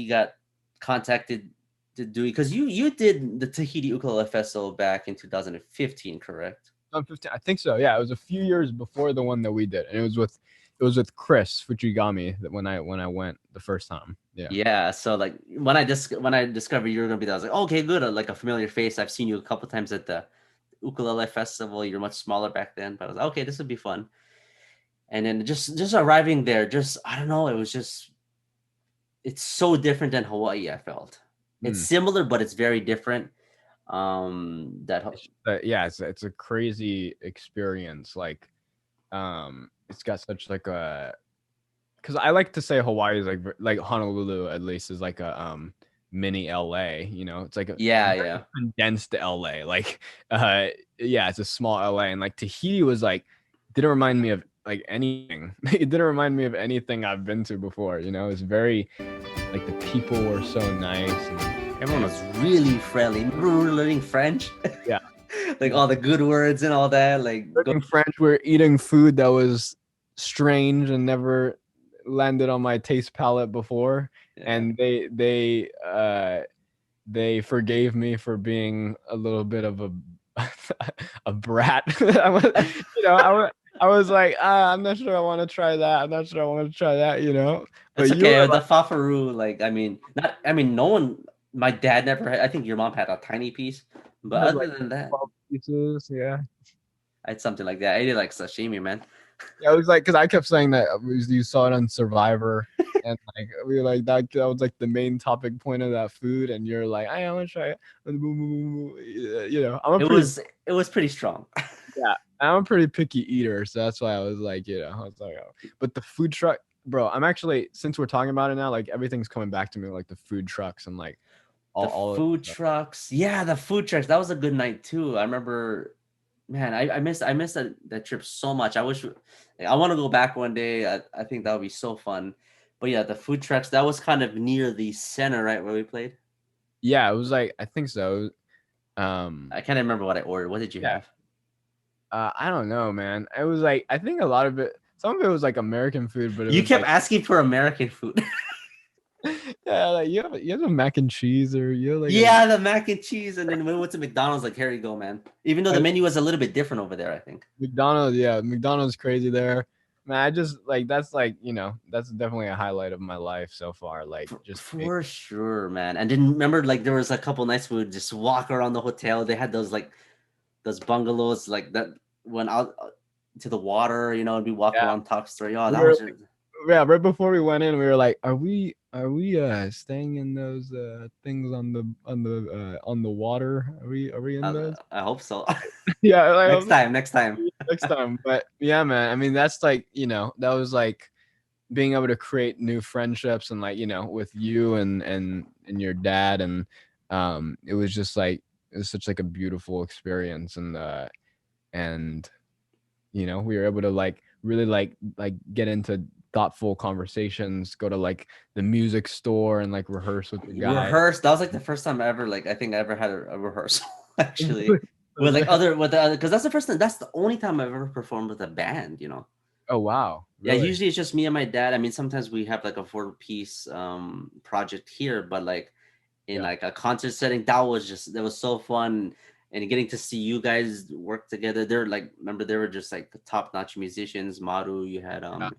got contacted to do, because you did the Tahiti Ukulele Festival back in 2015, correct? 15. I think so. Yeah, it was a few years before the one that we did, and it was with Chris Fujigami that when I went the first time. Yeah. Yeah, so like when I discovered you were gonna be there, I was like, okay, good, like a familiar face. I've seen you a couple times at the ukulele festival. You're much smaller back then, but I was like, okay, this would be fun. And then just arriving there, just I don't know, it was just it's so different than Hawaii. I felt it's Mm. similar, but it's very different. That Yeah, it's a crazy experience. Like, it's got such like a because I like to say Hawaii is like Honolulu at least is like a mini LA. It's like a yeah, very yeah. condensed LA. Like, yeah, it's a small LA, and like Tahiti was like didn't remind me of like anything. It didn't remind me of anything I've been to before. It's very like the people were so nice Everyone was really friendly. Remember we were learning French? yeah. Like all the good words and all that. Like Learning French, we're eating food that was strange and never landed on my taste palette before, yeah. and they forgave me for being a little bit of a brat. I was like, I'm not sure I want to try that. I'm not sure I want to try that. It's But you okay. were The fafaru, like no one. My dad never had. I think your mom had a tiny piece, but had other like than that, 12 pieces. Yeah. I had something like that. I did like sashimi, man. Yeah, it was like because I kept saying that you saw it on Survivor, and like we were like that was like the main topic point of that food, and you're like, I want to try it. It was pretty strong. Yeah, I'm a pretty picky eater, so that's why I was like, I was like, oh. But the food truck, bro, I'm actually since we're talking about it now, like everything's coming back to me, like the food trucks and like The all of food trucks, yeah, the food trucks. That was a good night too. I remember, man. I missed that trip so much. I wish I want to go back one day. I think that would be so fun. But yeah, the food trucks. That was kind of near the center, right, where we played. Yeah, it was like I think so. I can't remember what I ordered. What did you Yeah, have? I don't know, man. It was like I think a lot of it, some of it was like American food, but it You was kept like asking for American food. yeah, like you have a mac and cheese or you have like Yeah, the mac and cheese, and then when we went to McDonald's, like here you go, man. Even though the menu was a little bit different over there, I think. McDonald's. Yeah, McDonald's crazy there. Man, I just like that's like that's definitely a highlight of my life so far. Like just For sure, man. And then remember, like there was a couple nights we would just walk around the hotel. They had those bungalows like that went out to the water, and we walk yeah, around Top Story. Oh, we that were was just yeah, right before we went in, we were like, are we staying in those things on the water? Are we in those? I hope so. Yeah, like, Next time. next time. But yeah, man. I mean, that's like that was like being able to create new friendships and like with you and your dad and it was just like it was such like a beautiful experience and we were able to like really like get into thoughtful conversations, go to like the music store and like rehearse with the guy. Rehearse. That was like the first time I ever I think I ever had a rehearsal actually with like other with the because that's the first time that's the only time I've ever performed with a band. Oh wow, Yeah, really? usually it's just me and my dad. I mean, sometimes we have like a 4-piece project here, but like in Yeah. like a concert setting, that was so fun. And getting to see you guys work together. They're like remember they were just like the top-notch musicians. Maru, you had Yeah,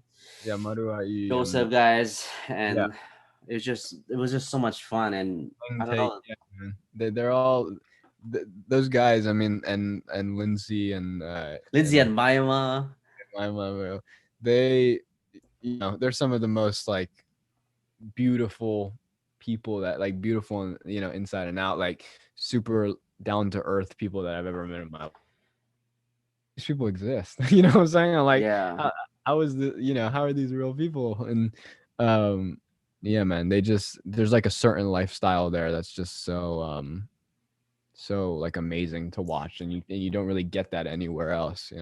yeah, Maruai and Joseph guys, yeah, and it was just so much fun. And I don't Take, know, yeah, man. They're all those guys. I mean, and Lindsay Lindsay and and Maima. my mom, they they're some of the most like beautiful people that like beautiful inside and out, like super down to earth people that I've ever met in my life. These people exist. You know what I'm saying? I'm like, Yeah. how is the how are these real people? And yeah, man, there's like a certain lifestyle there that's just so like amazing to watch, and you don't really get that anywhere else.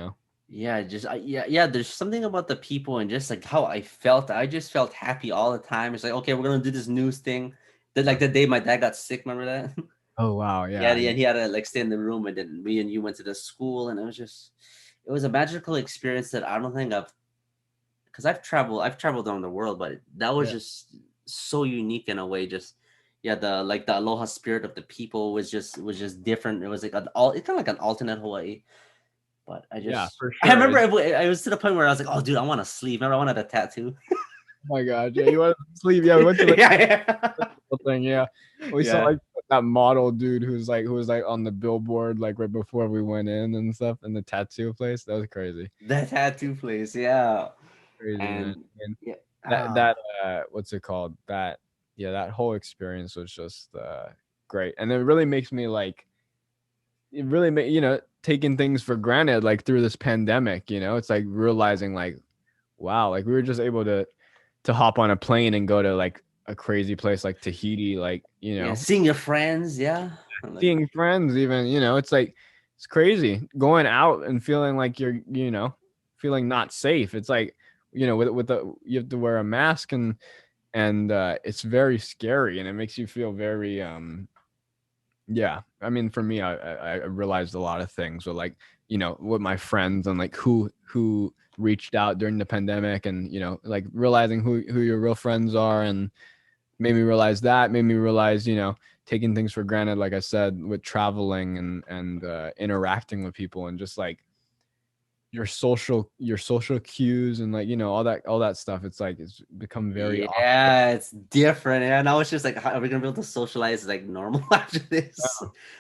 Yeah, yeah. There's something about the people and just like how I felt. I just felt happy all the time. It's like, okay, we're gonna do this news thing. That like the day my dad got sick, remember that? Oh wow, Yeah, yeah, and he had to like stay in the room, and then me and you went to the school, and it was a magical experience that I don't think because I've traveled around the world, but that was yeah. just so unique in a way. Just yeah, the aloha spirit of the people was just different. It was like it's kind of like an alternate Hawaii. But I Yeah, just, for I sure. remember I was to the point where I was like, oh, dude, I want a sleeve. Remember, I wanted a tattoo. Oh my god, yeah, you want to sleep? Yeah, we went to the Yeah, thing. Yeah, we saw yeah. like that model dude who was like on the billboard like right before we went in and stuff in the tattoo place. That was crazy, The tattoo place, yeah. crazy man. And And yeah, that what's it called? That yeah, that whole experience was just great, and it really makes me like it really make taking things for granted like through this pandemic. It's like realizing like wow, like we were just able to hop on a plane and go to like a crazy place like Tahiti, like yeah, seeing your friends, yeah. Like, seeing friends even, it's like it's crazy going out and feeling like you're, feeling not safe. It's like, with the you have to wear a mask and it's very scary and it makes you feel very yeah. I mean, for me, I realized a lot of things with like, with my friends and like who reached out during the pandemic and, like realizing who your real friends are and made me realize, taking things for granted, like I said, with traveling and interacting with people and just like your social cues and like, all that stuff. It's like it's become very awkward. yeah, it's different. Yeah, now it's just like, how are we gonna be able to socialize like normal after this?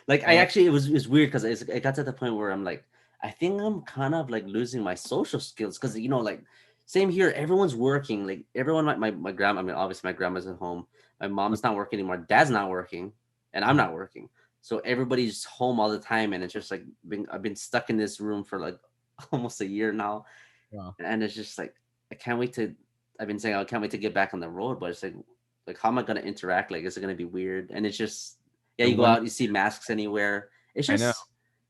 Like, I Yeah. actually, it was weird because it got to the point where I'm like, I think I'm kind of like losing my social skills because like same here. Everyone's working. Like everyone, my grandma. I mean, obviously my grandma's at home. My mom's not working anymore. Dad's not working, and I'm not working. So everybody's home all the time, and it's just like I've been stuck in this room for like almost a year now, Wow. and it's just like I can't wait to. I've been saying I can't wait to get back on the road, but it's like how am I gonna interact? Like, is it gonna be weird? And it's just yeah, you And go when out, you see masks anywhere. It's I know. just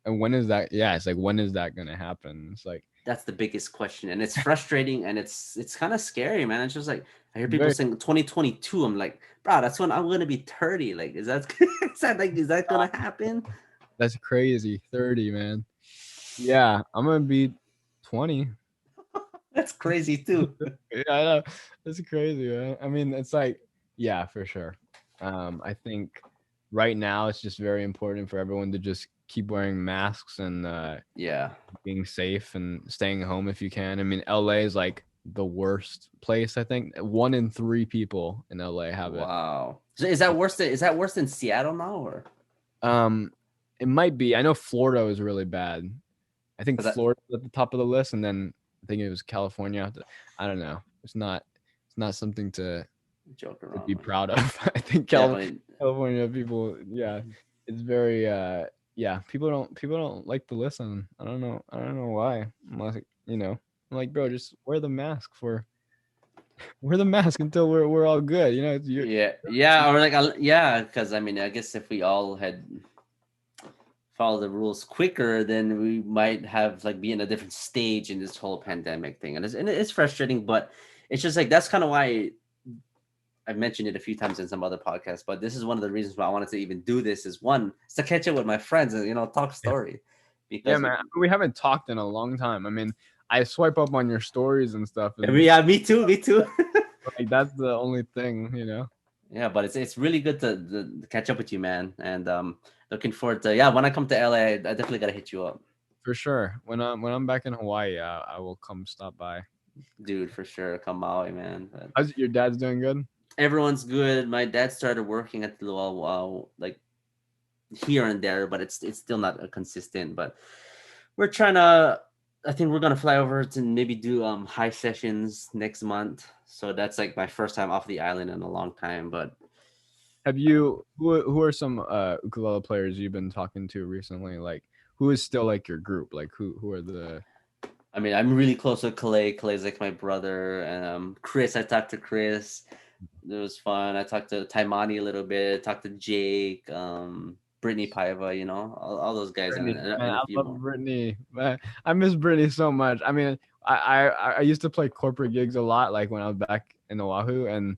And when is that? Yeah, it's like when is that gonna happen? It's like that's the biggest question, and it's frustrating, and it's kind of scary, man. It's just like I hear people very saying 2022. I'm like, bro, that's when I'm gonna be 30. Like, is that gonna happen? that's crazy. 30, man. Yeah, I'm gonna be 20. That's crazy too. Yeah, I know. It's crazy, man. I mean, it's like, yeah, for sure. I think right now it's just very important for everyone to just keep wearing masks and Yeah. being safe and staying home if you can. I mean, LA is like the worst place. I think 1 in 3 people in LA have it. Wow. So is that worse than Seattle now, or Um, it might be. I know Florida is really bad. I think because Florida's at the top of the list, and then I think it was California. I don't know. It's not something joke to around be with? proud of. I think Definitely. California people, yeah, it's very yeah, people don't like to listen. I don't know why. I'm like, I'm like, bro, just wear the mask until we're all good. It's your Yeah, yeah, or like, yeah, because I mean, I guess if we all had followed the rules quicker, then we might have like be in a different stage in this whole pandemic thing, and it's frustrating, but it's just like that's kind of why I've mentioned it a few times in some other podcasts. But this is one of the reasons why I wanted to even do this is one, is to catch up with my friends and talk story, yeah, because man. We haven't talked in a long time. I mean, I swipe up on your stories and stuff, and yeah, me too, me too. like that's the only thing. Yeah, but it's really good to catch up with you, man. And looking forward to, yeah, when I come to LA, I definitely gotta hit you up, For sure. When I'm back in Hawaii, I will come stop by. dude, for sure. Come Maui, man. But How's your dad's doing good? everyone's good. My dad started working at the while, like here and there, but it's still not a consistent. But we're trying to. I think we're gonna fly over to maybe do high sessions next month. So that's like my first time off the island in a long time. But Have you who are some ukulele players you've been talking to recently? Like who is still like your group? Like who are the I mean, I'm really close with Calais. Calais like my brother. And Chris, I talked to Chris. It was fun. I talked to Taimani a little bit. Talked to Jake, Brittany Paiva. All those guys, and, Brittany? and, Man, and a I few love more. Brittany. Man, I miss Brittany so much. I mean, I used to play corporate gigs a lot, like when I was back in Oahu, and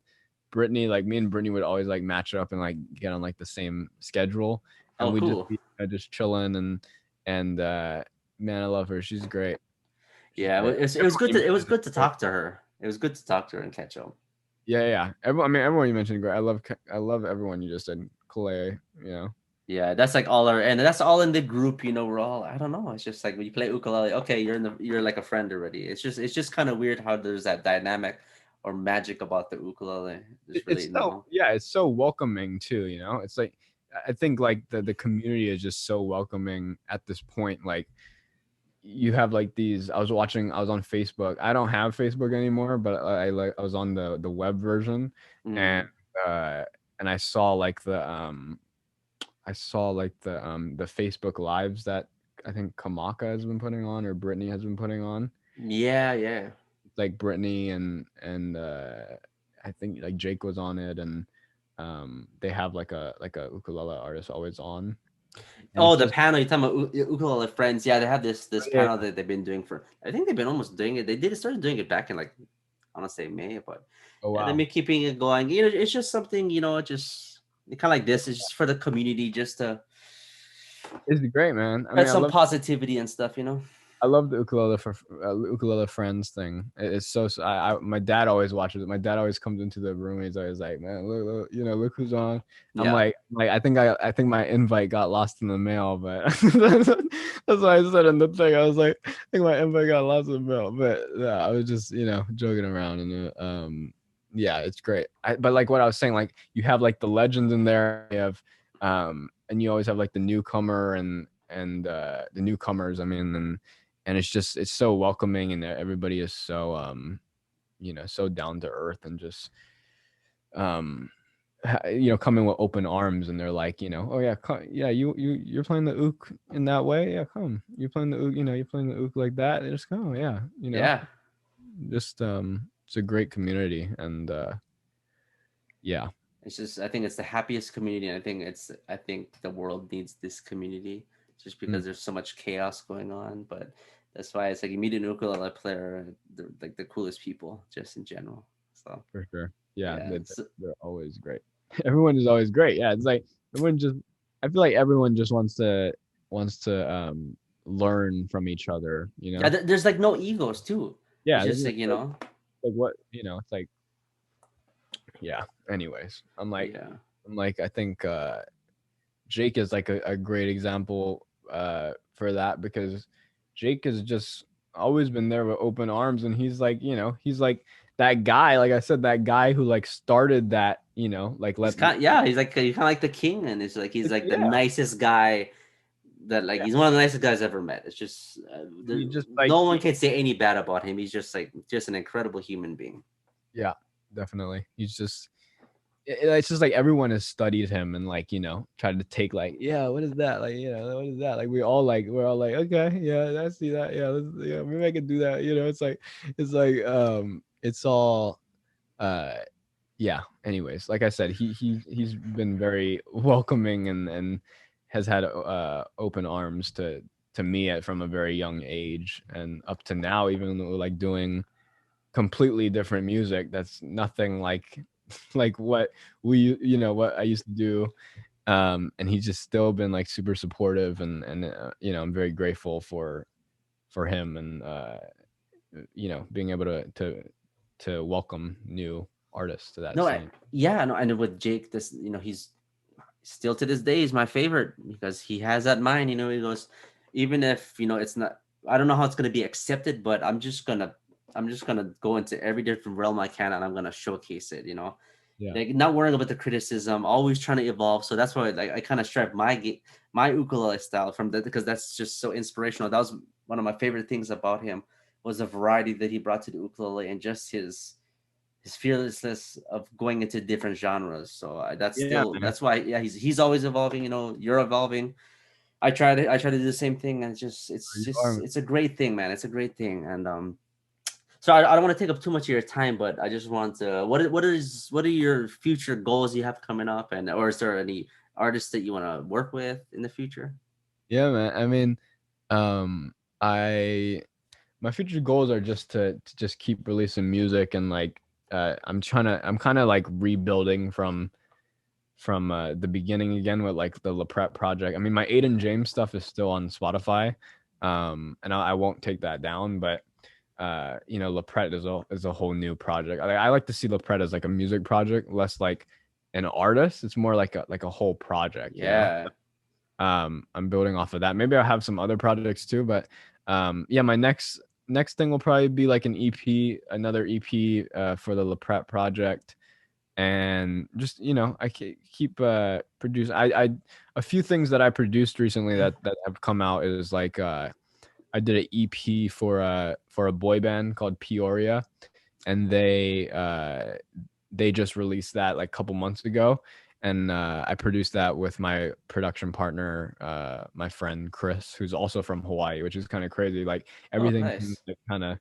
Brittany, like me and Brittany would always like match up and like get on like the same schedule, and Oh, we just cool. be just chilling and man, I love her. She's great. She's Yeah, great. it was good Everyone to it you was mentioned good to is great. talk to her. It was good to talk to her and catch up. Yeah, yeah. I mean, everyone you mentioned is great. I love everyone you just said. Calais, you know. Yeah, that's like all our, and that's all in the group. We're all, I don't know. It's just like when you play ukulele, okay, you're like a friend already. It's just kind of weird how there's that dynamic or magic about the ukulele. There's really It's so, no. yeah, it's so welcoming too, it's like, I think like the community is just so welcoming at this point. Like, you have like these, I was on Facebook. I don't have Facebook anymore, but I was on the web version, and Mm, uh and I saw like the Facebook lives that I think Kamaka has been putting on, or Brittany has been putting on. yeah, yeah. Like Brittany and I think like Jake was on it, and they have like a ukulele artist always on, and Oh, it's the just, panel you're talking about, ukulele friends. Yeah, they have this yeah, panel that they've been doing for. I think they've been almost doing it. They did started doing it back in like I want to say May, but oh yeah, they've wow, been keeping it going. It's just something. Just kind of like this. It's just for the community, just to it's great, man. I spread mean, some positivity and stuff. I love the ukulele for ukulele friends thing. It's so, my dad always watches it. My dad always comes into the room and he's always like, "Man, look, look who's on." I'm Yeah, like I think my invite got lost in the mail, but that's why I said in the thing. I was like, I think my invite got lost in the mail, but yeah, I was just joking around, and yeah, it's great. But like what I was saying, like you have like the legends in there. You have and you always have like the newcomer and the newcomers. I mean, and it's so welcoming, and everybody is so so down to earth, and just um coming with open arms, and they're like, oh yeah, yeah, you're playing the ook in that way, yeah, come, you're playing the ook, you're playing the ook like that, and just come, yeah, yeah. just it's a great community, and yeah. It's just I think it's the happiest community. And I think the world needs this community just Mm, because there's so much chaos going on. But that's why it's like you meet an ukulele player, they're like the coolest people just in general. So for sure, yeah, yeah, they're always great. Everyone is always great, yeah, it's like everyone just, I feel like everyone just wants to learn from each other, yeah. There's like no egos too. It's yeah, just like like what, it's like, yeah, anyways, yeah. I think Jake is like a great example for that, because Jake has just always been there with open arms, and he's like, he's like that guy, like I said, that guy who like started that, like He's let, he's kind of like the king, and it's like he's like the yeah, nicest guy that like yeah, he's one of the nicest guys I've ever met. It's just he just like, no one can say any bad about him. He's just like just an incredible human being. yeah, definitely, he's just, it's just like everyone has studied him, and like tried to take like, yeah, what is that, like, what is that, like we're all like, okay, yeah, I see that, yeah, yeah, maybe I can do that, it's all yeah, anyways, like I said, he's been very welcoming, and has had open arms to me from a very young age, and up to now, even though we're like doing completely different music that's nothing like like what what I used to do, and he's just still been like super supportive, and I'm very grateful for him, and being able to welcome new artists to that No, scene. yeah, no, and with Jake, this he's still to this day is my favorite because he has that mind. He goes, even if it's not, I don't know how it's gonna be accepted, but I'm just gonna go into every different realm I can, and I'm gonna showcase it. Yeah. Like not worrying about the criticism, always trying to evolve. So that's why like I kind of strive my ukulele style from that because that's just so inspirational. That was one of my favorite things about him was the variety that he brought to the ukulele and just his fearlessness of going into different genres. So Yeah, man. that's why yeah he's always evolving. You're evolving. I try to do the same thing, and it's You just are. it's a great thing, man. It's a great thing, and so I don't want to take up too much of your time, but I just want to what are your future goals you have coming up, and or is there any artists that you want to work with in the future? Yeah, man. I mean, I my future goals are just to just keep releasing music, and like I'm kind of like rebuilding from the beginning again with like the Laprete project. I mean, my Aidan James stuff is still on Spotify, and I won't take that down. But Laprete is a whole new project. I like to see Laprete as like a music project, less like an artist. It's more like a whole project. Yeah, I'm building off of that. Maybe I'll have some other projects too, but yeah, my next thing will probably be like an EP, another EP for the Laprete project, and just I keep produce. I a few things that I produced recently that have come out is like I did an EP for a boy band called Peoria, and they just released that like a couple months ago, and I produced that with my production partner, my friend Chris, who's also from Hawaii, which is kind of crazy. Like Oh, everything nice. kind of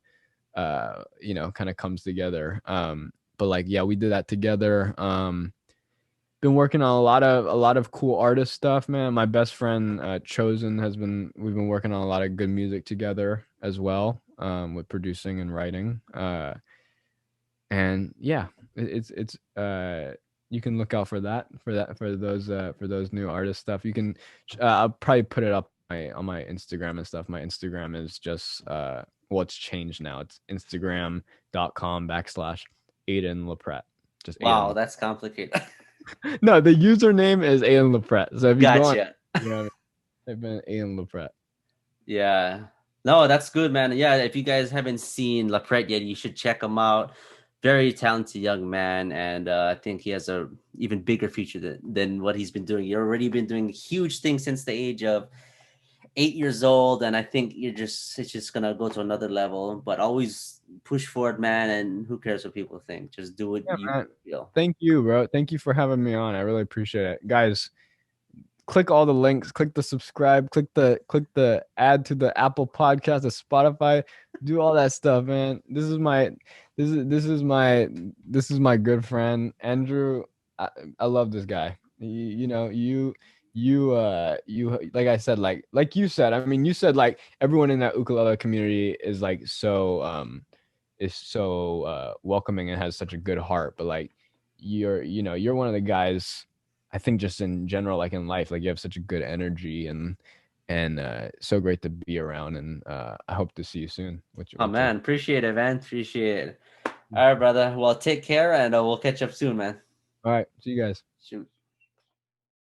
kind of comes together. But like yeah, we did that together. Been working on a lot of cool artist stuff, man. My best friend Chosen we've been working on a lot of good music together as well, with producing and writing. And yeah, it's you can look out for those new artist stuff. You can I'll probably put it up on my Instagram and stuff. My Instagram is just well, it's changed now. It's Instagram.com/Aidan Laprete. Just Wow, Aidan. that's complicated. No, the username is Aidan Laprete. So if you go on Gotcha. Instagram, type in Aidan Laprete. Yeah. No, that's good, man. Yeah, if you guys haven't seen Laprete yet, you should check him out. Very talented young man, and I think he has a even bigger future than what he's been doing. You've already been doing huge things since the age of 8 years old, and I think it's just gonna go to another level. But always push forward, man, and who cares what people think? Just do what Yeah, you man. feel. Thank you, bro. Thank you for having me on. I really appreciate it. Guys, click all the links, click the subscribe, click the add to the Apple Podcast, the Spotify, do all that stuff, man. This is my good friend Andrew. I love this guy. You like I said, like you said, I mean, you said like everyone in that ukulele community is so welcoming and has such a good heart, but like you're one of the guys. I think just in general, like in life, like you have such a good energy, and so great to be around. And I hope to see you soon. Oh What's your man, appreciate it, man. Appreciate it. All right, brother. Well, take care, and we'll catch up soon, man. All right, see you guys. Shoot.